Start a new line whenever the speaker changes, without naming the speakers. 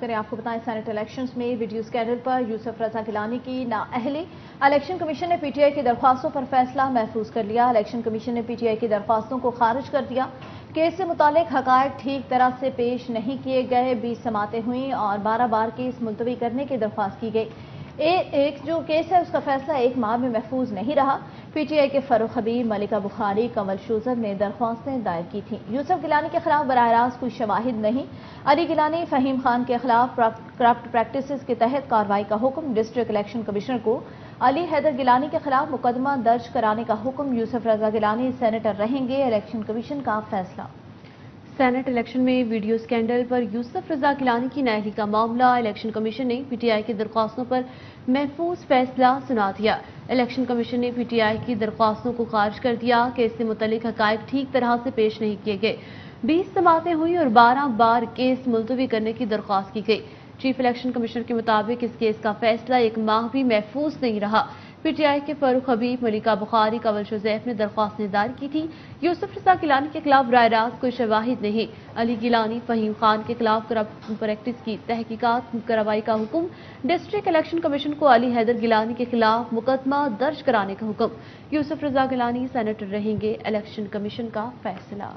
کریں آپ کو بتائیں سینٹ الیکشنز میں ویڈیو اسکینڈل پر یوسف رضا گیلانی کی نااہلی۔ الیکشن کمیشن نے پی ٹی آئی کی درخواستوں پر فیصلہ محفوظ کر لیا۔ الیکشن کمیشن نے پی ٹی آئی کی درخواستوں کو خارج کر دیا۔ کیس سے متعلق حقائق ٹھیک طرح سے پیش نہیں کیے گئے، 20 سماعتیں ہوئیں اور 12 بار کیس ملتوی کرنے کی درخواست کی گئی۔ ایک جو کیس ہے اس کا فیصلہ 1 ماہ میں محفوظ نہیں رہا۔ پی ٹی آئی کے فاروق حبیب، ملکہ بخاری، کنول شوزر نے درخواستیں دائر کی تھیں۔ یوسف گیلانی کے خلاف براہ راست کوئی شواہد نہیں۔ علی گیلانی، فہیم خان کے خلاف کرپٹ پریکٹسز کے تحت کارروائی کا حکم۔ ڈسٹرکٹ الیکشن کمشنر کو علی حیدر گیلانی کے خلاف مقدمہ درج کرانے کا حکم۔ یوسف رضا گیلانی سینیٹر رہیں گے، الیکشن کمیشن کا فیصلہ۔
سینٹ الیکشن میں ویڈیو اسکینڈل پر یوسف رضا گیلانی کی نااہلی کا معاملہ، الیکشن کمیشن نے پی ٹی آئی کی درخواستوں پر محفوظ فیصلہ سنا دیا۔ الیکشن کمیشن نے پی ٹی آئی کی درخواستوں کو خارج کر دیا کہ اس سے متعلق حقائق ٹھیک طرح سے پیش نہیں کیے گئے، 20 سماعتیں ہوئی اور 12 بار کیس ملتوی کرنے کی درخواست کی گئی۔ چیف الیکشن کمشنر کے مطابق اس کیس کا فیصلہ 1 ماہ بھی محفوظ نہیں رہا۔ پی ٹی آئی کے فاروق حبیب، ملکہ بخاری، کنول شوزیف نے درخواستیں دائر کی تھی۔ یوسف رضا گیلانی کے خلاف براہ راست کوئی شواہد نہیں۔ علی گیلانی، فہیم خان کے خلاف کرپٹ پریکٹس کی تحقیقات کارروائی کا حکم۔ ڈسٹرکٹ الیکشن کمیشن کو علی حیدر گیلانی کے خلاف مقدمہ درج کرانے کا حکم۔ یوسف رضا گیلانی سینیٹر رہیں گے، الیکشن کمیشن کا فیصلہ۔